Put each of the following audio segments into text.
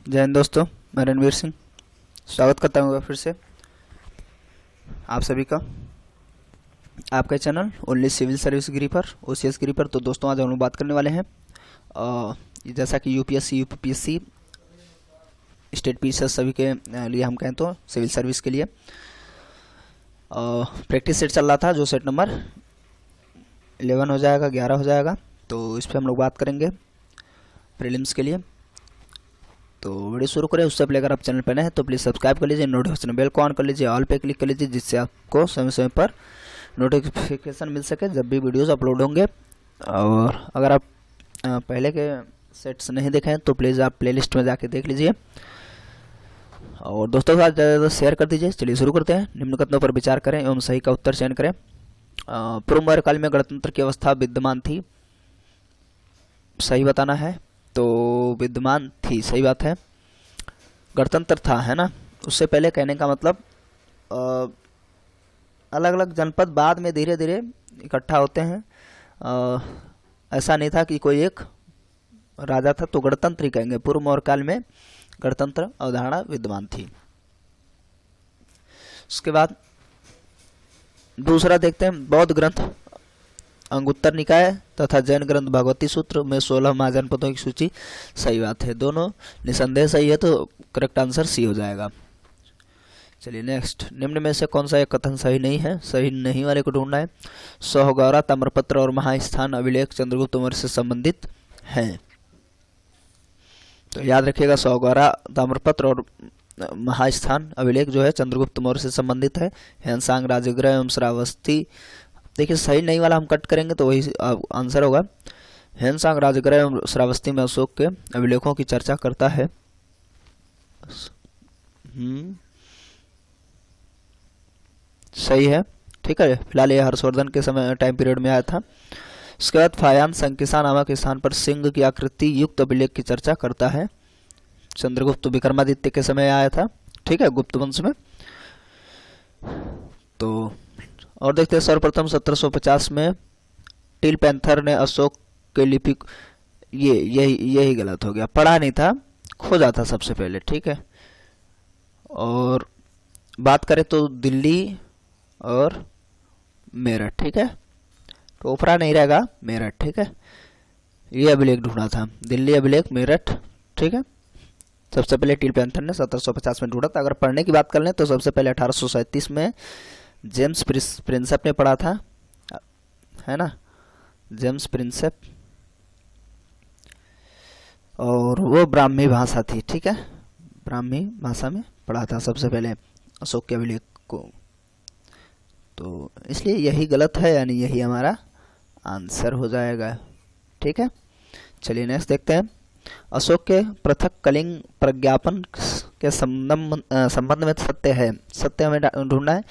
जय हिंद दोस्तों, मैं रणवीर सिंह स्वागत करता हूँ फिर से आप सभी का आपका चैनल ओनली सिविल सर्विस गिरी पर ओसीएस गिरी पर। तो दोस्तों आज हम लोग बात करने वाले हैं जैसा कि यूपीएससी यूपीपीएससी स्टेट पीसीएस सभी के लिए हम कहें तो सिविल सर्विस के लिए प्रैक्टिस सेट चल रहा था, जो सेट नंबर 11 हो जाएगा, 11 हो जाएगा। तो इस पर हम लोग बात करेंगे प्रीलिम्स के लिए। तो वीडियो शुरू करें उससे पहले अगर आप चैनल पर नए हैं तो प्लीज़ सब्सक्राइब कर लीजिए, नोटिफिकेशन बेल को ऑन कर लीजिए, ऑल पे क्लिक कर लीजिए, जिससे आपको समय समय पर नोटिफिकेशन मिल सके जब भी वीडियोस अपलोड होंगे। और अगर आप पहले के सेट्स नहीं देखे हैं तो प्लीज़ आप प्लेलिस्ट में जाके देख लीजिए और दोस्तों के साथ ज़्यादा शेयर कर दीजिए। चलिए शुरू करते हैं। निम्न कथनों पर विचार करें एवं सही का उत्तर चयन करें। पूर्व मौर्य काल में गणतंत्र की अवस्था विद्यमान थी, सही बताना है। तो विद्यमान थी, सही बात है। गणतंत्र था, है ना। उससे पहले कहने का मतलब अलग अलग जनपद बाद में धीरे धीरे इकट्ठा होते हैं। ऐसा नहीं था कि कोई एक राजा था तो गणतंत्र ही कहेंगे। पूर्व मौर्य काल में गणतंत्र अवधारणा विद्यमान थी। उसके बाद दूसरा देखते हैं, बौद्ध ग्रंथ अंगुत्तर निकाय तथा जैन ग्रंथ भगवती सूत्र में 16 महाजनपदों की सूची, सही बात है। दोनों निसंदेह सही है, तो करेक्ट आंसर सी हो जाएगा। चलिए नेक्स्ट, निम्न में से कौन सा एक कथन सही नहीं है? सही नहीं वाले को ढूंढना है। सौगौरा ताम्रपत्र और महास्थान अभिलेख चंद्रगुप्त मौर्य से संबंधित हैं। तो याद रखिएगा, सौगौरा ताम्रपत्र और महास्थान अभिलेख जो है चंद्रगुप्त मौर्य से संबंधित है। ह्वेनसांग राजगृह एवं श्रावस्ती, देखिए सही नहीं वाला हम कट करेंगे तो वही आंसर होगा। ह्वेनसांग राजगृह एवं श्रावस्ती में अशोक के अभिलेखों की चर्चा करता है। सही है, ठीक है। फिलहाल ये हर्षवर्धन के समय टाइम पीरियड में आया था। उसके बाद फायान संकिसा नामक स्थान पर सिंह की आकृति युक्त अभिलेख की चर्चा करता है। चंद्रगुप्त विक्रमादित्य के समय आया था, ठीक है, गुप्त वंश में। तो और देखते हैं, सर्वप्रथम 1750 में टील पैंथर ने अशोक के लिपि, यही गलत हो गया, पढ़ा नहीं था, खोजा था सबसे पहले, ठीक है। और बात करें तो दिल्ली और मेरठ, ठीक है, टोपरा नहीं रहेगा, मेरठ, ठीक है। ये अभिलेख ढूंढा था, दिल्ली अभिलेख मेरठ, ठीक है। सबसे पहले टील पैंथर ने 1750 में ढूंढा था। अगर पढ़ने की बात कर लें तो सबसे पहले 1837 में जेम्स प्रिंसेप ने पढ़ा था, है ना, जेम्स प्रिंसेप, और वो ब्राह्मी भाषा थी, ठीक है, ब्राह्मी भाषा में पढ़ा था सबसे पहले अशोक के अभिलेख को। तो इसलिए यही गलत है, यानी यही हमारा आंसर हो जाएगा, ठीक है। चलिए नेक्स्ट देखते हैं, अशोक के पृथक कलिंग प्रज्ञापन के संबंध में सत्य है। सत्य हमें ढूंढना है।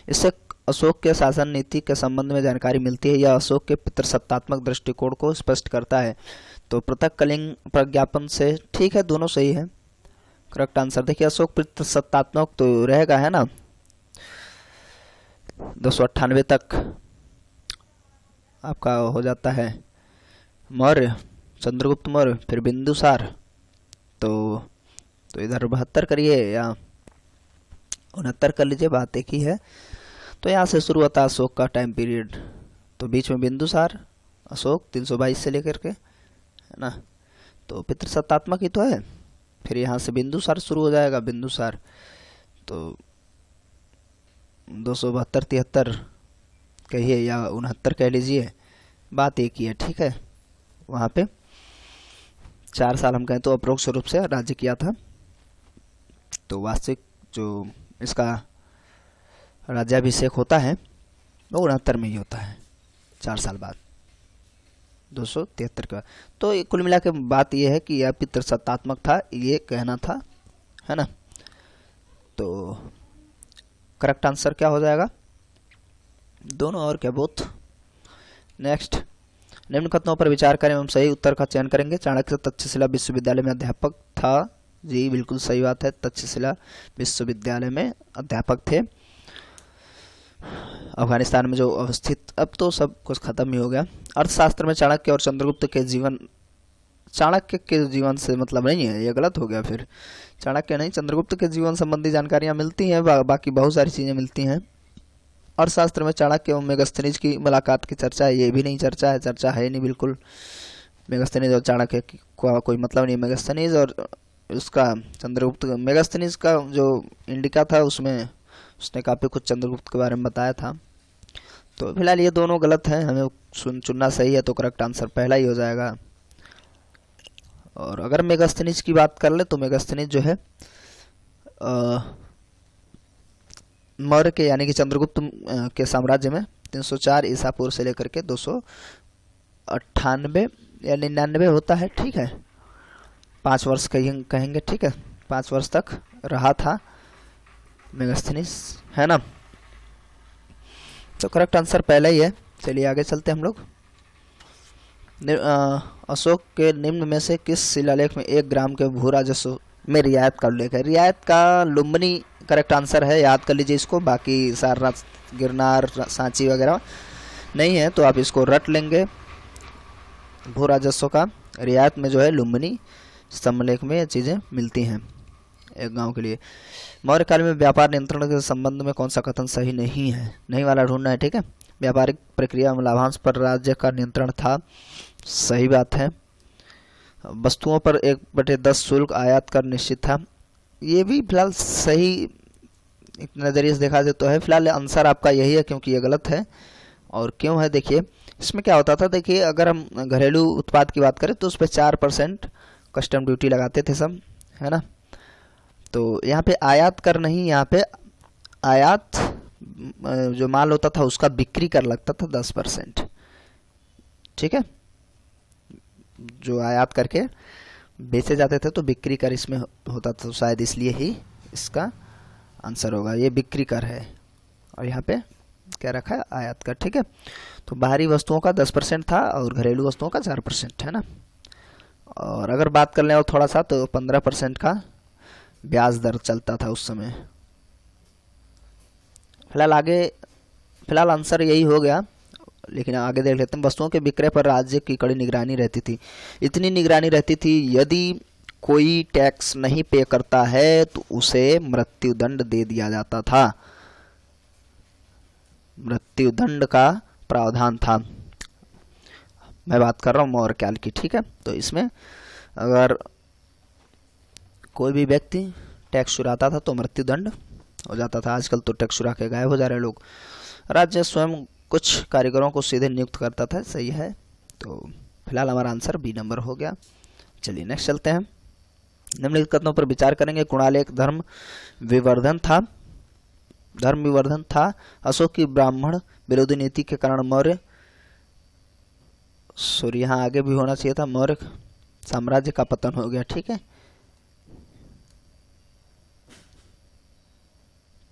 इससे अशोक के शासन नीति के संबंध में जानकारी मिलती है। यह अशोक के पितृसत्तात्मक दृष्टिकोण को स्पष्ट करता है। तो पृथक कलिंग प्रज्ञापन से, ठीक है, दोनों सही है, करेक्ट आंसर। देखिए अशोक पितृसत्तात्मक तो रहेगा, है ना, 298 तक आपका हो जाता है मौर्य, चंद्रगुप्त मौर्य, फिर बिंदुसार। तो इधर 72 करिए या 69 कर लीजिए, बात एक ही है। तो यहाँ से शुरू होता है अशोक का टाइम पीरियड। तो बीच में बिंदुसार, अशोक 322 से लेकर के, है ना, तो पितृसत्तात्मक ही तो है। फिर यहाँ से बिंदुसार शुरू हो जाएगा, बिंदुसार। तो 272 73 कहिए या 69 कह लीजिए, बात एक ही है, ठीक है। वहाँ पे 4 साल हम कहें तो अप्रोक्ष रूप से राज्य किया था। तो वास्तविक जो इसका राज्याभिषेक होता है वो 69 में ही होता है, 4 साल बाद, 273 का। तो कुल मिला के बात यह है कि यह पितृसत्तात्मक था, ये कहना था, है ना। तो करेक्ट आंसर क्या हो जाएगा? दोनों और क्या, बोथ। नेक्स्ट, निम्न कथनों पर विचार करें एवं सही उत्तर का चयन करेंगे। चाणक्य तक्षशिला विश्वविद्यालय में अध्यापक था, जी बिल्कुल सही बात है, तक्षशिला विश्वविद्यालय में अध्यापक थे। अफगानिस्तान में जो अवस्थित, अब तो सब कुछ खत्म ही हो गया। अर्थशास्त्र में चाणक्य और चंद्रगुप्त के जीवन चाणक्य के जीवन से मतलब नहीं है, ये गलत हो गया फिर। चाणक्य नहीं, चंद्रगुप्त के जीवन संबंधी जानकारियाँ मिलती हैं, बाकी बहुत सारी चीज़ें मिलती हैं। अर्थशास्त्र में चाणक्य एवं मेगास्थनीज की मुलाकात की चर्चा है, ये भी नहीं चर्चा है, चर्चा है नहीं बिल्कुल। मेगास्थनीज और चाणक्य का कोई मतलब नहीं। मेगास्थनीज और उसका चंद्रगुप्त, मेगास्थनीज का जो इंडिका था उसमें उसने काफ़ी कुछ चंद्रगुप्त के बारे में बताया था। तो फिलहाल ये दोनों गलत हैं, हमें चुनना सही है, तो करेक्ट आंसर पहला ही हो जाएगा। और अगर मेगास्थनीज की बात कर ले तो मेगास्थनीज जो है मौर्य के यानी कि चंद्रगुप्त के साम्राज्य में 304 ईसा पूर्व से लेकर के 298 या 99 होता है, ठीक है, 5 वर्ष कहेंगे, ठीक है, 5 वर्ष तक रहा था मेगास्थनीज, है ना। तो करेक्ट आंसर पहला ही है। चलिए आगे चलते हैं हम लोग। अशोक के निम्न में से किस शिलालेख में 1 ग्राम के भू राजस्व में रियायत का उल्लेख है? रियायत का लुम्बिनी करेक्ट आंसर है, याद कर लीजिए इसको। बाकी सारनाथ, गिरनार, सांची वगैरह नहीं है तो आप इसको रट लेंगे। भू राजस्व का रियायत में जो है लुम्बिनी स्तंभलेख में ये चीज़ें मिलती हैं एक गांव के लिए। मौर्य काल में व्यापार नियंत्रण के संबंध में कौन सा कथन सही नहीं है? नहीं वाला ढूंढना है, ठीक है। व्यापारिक प्रक्रिया में लाभांश पर राज्य का नियंत्रण था, सही बात है। वस्तुओं पर 1/10 शुल्क आयात कर निश्चित था, ये भी फिलहाल सही एक नज़रिए से देखा जाए तो है। फिलहाल आंसर आपका यही है क्योंकि ये गलत है। और क्यों है देखिए, इसमें क्या होता था, देखिए अगर हम घरेलू उत्पाद की बात करें तो उस पर 4% कस्टम ड्यूटी लगाते थे सब, है ना। तो यहाँ पे आयात कर नहीं, यहाँ पे आयात जो माल होता था उसका बिक्री कर लगता था 10%, ठीक है। जो आयात करके बेचे जाते थे तो बिक्री कर इसमें होता था, तो शायद इसलिए ही इसका आंसर होगा, ये बिक्री कर है। और यहाँ पे क्या रखा है, आयात कर, ठीक है। तो बाहरी वस्तुओं का 10% था और घरेलू वस्तुओं का 4%, है ना। और अगर बात कर लें और थोड़ा सा तो 15% का ब्याज दर चलता था उस समय। फिलहाल आंसर यही हो गया, लेकिन आगे देख लेते हैं। वस्तुओं के विक्रय पर राज्य की कड़ी निगरानी रहती थी। इतनी निगरानी रहती थी, यदि कोई टैक्स नहीं पे करता है तो उसे मृत्युदंड दे दिया जाता था, मृत्युदंड का प्रावधान था। मैं बात कर रहा हूँ मौर्य काल की, ठीक है। तो इसमें अगर कोई भी व्यक्ति टैक्स चुराता था तो मृत्युदंड हो जाता था। आजकल तो टैक्स चुरा के गायब हो जा रहे लोग। राज्य स्वयं कुछ कारीगरों को सीधे नियुक्त करता था, सही है। तो फिलहाल हमारा आंसर बी नंबर हो गया। चलिए नेक्स्ट चलते हैं। निम्नलिखित कथनों पर विचार करेंगे। कुणाल एक धर्म विवर्धन था। अशोक की ब्राह्मण विरोधी नीति के कारण मौर्य, सॉरी यहाँ आगे भी होना चाहिए था, मौर्य साम्राज्य का पतन हो गया, ठीक है।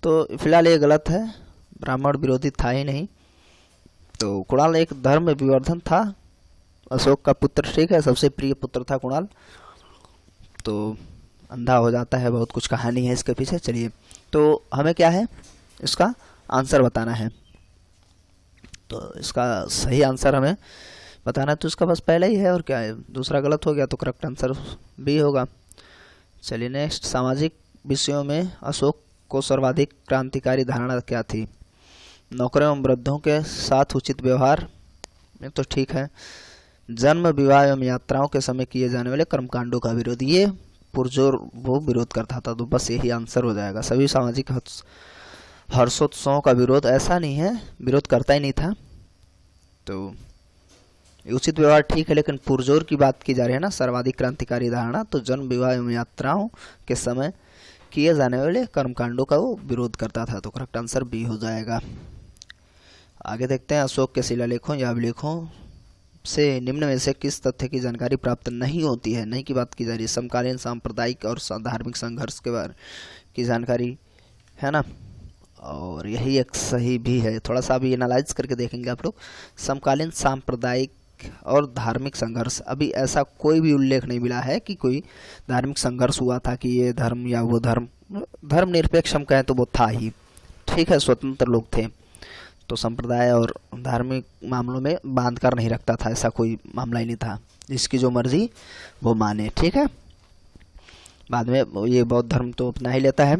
तो फिलहाल ये गलत है, ब्राह्मण विरोधी था ही नहीं। तो कुणाल एक धर्म विवर्धन था, अशोक का पुत्र, ठीक है, सबसे प्रिय पुत्र था कुणाल। तो अंधा हो जाता है, बहुत कुछ कहानी है इसके पीछे। चलिए, तो हमें क्या है, इसका आंसर बताना है। तो इसका सही आंसर हमें बताना है, तो इसका बस पहला ही है और क्या है, दूसरा गलत हो गया तो करेक्ट आंसर बी होगा। चलिए नेक्स्ट। सामाजिक विषयों में अशोक को सर्वाधिक क्रांतिकारी धारणा क्या थी? नौकरों एवं वृद्धों के साथ उचित व्यवहार में तो ठीक है। जन्म, विवाह एवं यात्राओं के समय किए जाने वाले कर्मकांडों का विरोध, ये पुरजोर वो विरोध करता था, तो बस यही आंसर हो जाएगा। सभी सामाजिक हर्षोत्सवों का विरोध, ऐसा नहीं है, विरोध करता ही नहीं था। तो उचित व्यवहार ठीक है, लेकिन पुरजोर की बात की जा रही है ना, सर्वाधिक क्रांतिकारी धारणा, तो जन्म, विवाह एवं यात्राओं के समय किए जाने वाले कर्मकांडों का वो विरोध करता था, तो करेक्ट आंसर बी हो जाएगा। आगे देखते हैं। अशोक के शिलालेखों या अभिलेखों से निम्न में से किस तथ्य की जानकारी प्राप्त नहीं होती है? नहीं की बात की जा रही है, समकालीन सांप्रदायिक और धार्मिक संघर्ष के बारे की जानकारी, है ना। और यही एक सही भी है, थोड़ा सा अभी एनालाइज करके देखेंगे आप लोग। समकालीन सांप्रदायिक और धार्मिक संघर्ष, अभी ऐसा कोई भी उल्लेख नहीं मिला है कि कोई धार्मिक संघर्ष हुआ था कि ये धर्म या वो धर्म, धर्मनिरपेक्ष हम कहें तो वो था ही, ठीक है, स्वतंत्र लोग थे। तो संप्रदाय और धार्मिक मामलों में बांध कर नहीं रखता था, ऐसा कोई मामला ही नहीं था, जिसकी जो मर्जी वो माने, ठीक है। बाद में ये बौद्ध धर्म तो अपना ही लेता है।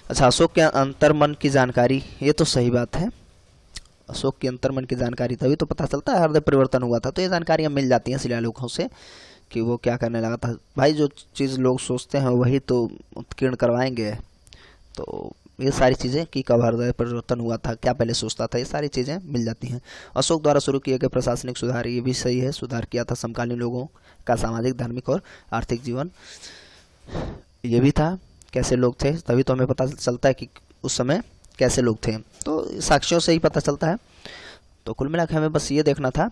अच्छा, अशोक के अंतर्मन की जानकारी, ये तो सही बात है। अशोक के अंतर्मन की जानकारी तभी तो पता चलता है हृदय परिवर्तन हुआ था, तो ये जानकारियाँ मिल जाती हैं शिलालेखों से कि वो क्या करने लगा था। भाई जो चीज़ लोग सोचते हैं वही तो उत्कीर्ण करवाएंगे। तो ये सारी चीज़ें कि कब हृदय परिवर्तन हुआ था, क्या पहले सोचता था, ये सारी चीज़ें मिल जाती हैं। अशोक द्वारा शुरू किए गए प्रशासनिक सुधार, ये भी सही है, सुधार किया था समकालीन लोगों का सामाजिक, धार्मिक और आर्थिक जीवन। ये भी था, कैसे लोग थे, तभी तो हमें पता चलता है कि उस समय कैसे लोग थे, तो साक्ष्यों से ही पता चलता है। तो कुल मिलाकर हमें बस ये देखना था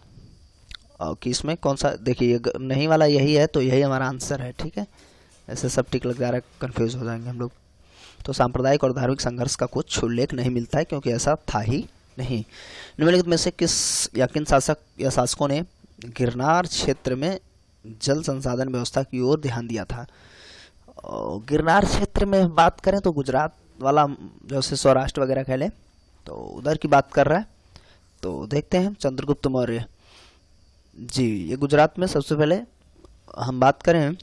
कि इसमें कौन सा, देखिए नहीं वाला यही है, तो यही हमारा आंसर है, ठीक है। ऐसे सब टिक लग जा रहा है, कन्फ्यूज हो जाएंगे हम लोग। तो सांप्रदायिक और धार्मिक संघर्ष का कुछ उल्लेख नहीं मिलता है, क्योंकि ऐसा था ही नहीं। निम्नलिखित में से किस या किन शासक या शासकों ने गिरनार क्षेत्र में जल संसाधन व्यवस्था की ओर ध्यान दिया था? गिरनार क्षेत्र में बात करें तो गुजरात वाला, जैसे सौराष्ट्र वगैरह कह लें, तो उधर की बात कर रहा है। तो देखते हैं, चंद्रगुप्त मौर्य जी, ये गुजरात में सबसे पहले हम बात करें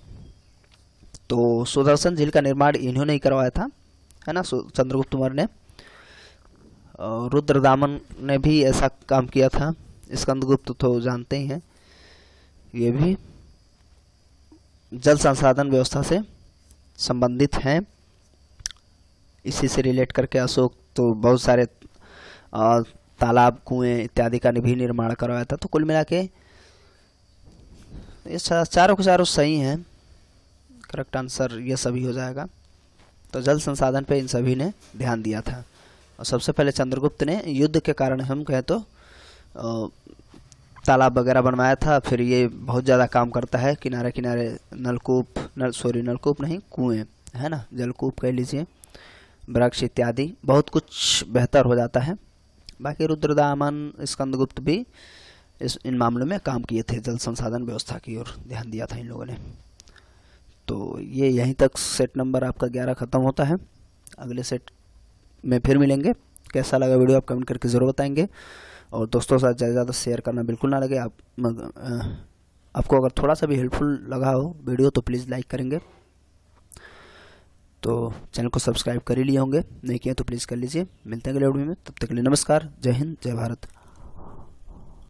तो सुदर्शन झील का निर्माण इन्होंने ही करवाया था, है ना, चंद्रगुप्त मौर्य ने। रुद्रदामन ने भी ऐसा काम किया था। स्कंदगुप्त तो जानते ही हैं, ये भी जल संसाधन व्यवस्था से संबंधित हैं। इसी से रिलेट करके अशोक तो बहुत सारे तालाब, कुएं इत्यादि का भी निर्माण करवाया था। तो कुल मिला के ये चारों के चारों सही हैं, करेक्ट आंसर ये सभी हो जाएगा। तो जल संसाधन पे इन सभी ने ध्यान दिया था। और सबसे पहले चंद्रगुप्त ने युद्ध के कारण, हम कहें तो तालाब वगैरह बनवाया था। फिर ये बहुत ज़्यादा काम करता है, किनारे किनारे नलकूप, नलकूप नहीं, कुएं, है ना, जलकूप कह लीजिए, वृक्ष इत्यादि, बहुत कुछ बेहतर हो जाता है। बाकी रुद्रदामन, स्कंदगुप्त भी इन मामलों में काम किए थे, जल संसाधन व्यवस्था की ओर ध्यान दिया था इन लोगों ने। तो ये यहीं तक सेट नंबर आपका 11 ख़त्म होता है। अगले सेट में फिर मिलेंगे। कैसा लगा वीडियो आप कमेंट करके ज़रूर बताएंगे, और दोस्तों के साथ ज़्यादा से ज़्यादा शेयर करना बिल्कुल ना लगे। आपको अगर थोड़ा सा भी हेल्पफुल लगा हो वीडियो तो प्लीज़ लाइक करेंगे। तो चैनल को सब्सक्राइब कर ही लिए होंगे, नहीं किया तो प्लीज़ कर लीजिए। मिलते हैं अगले वीडियो में, तब तक के लिए नमस्कार, जय हिंद, जय भारत।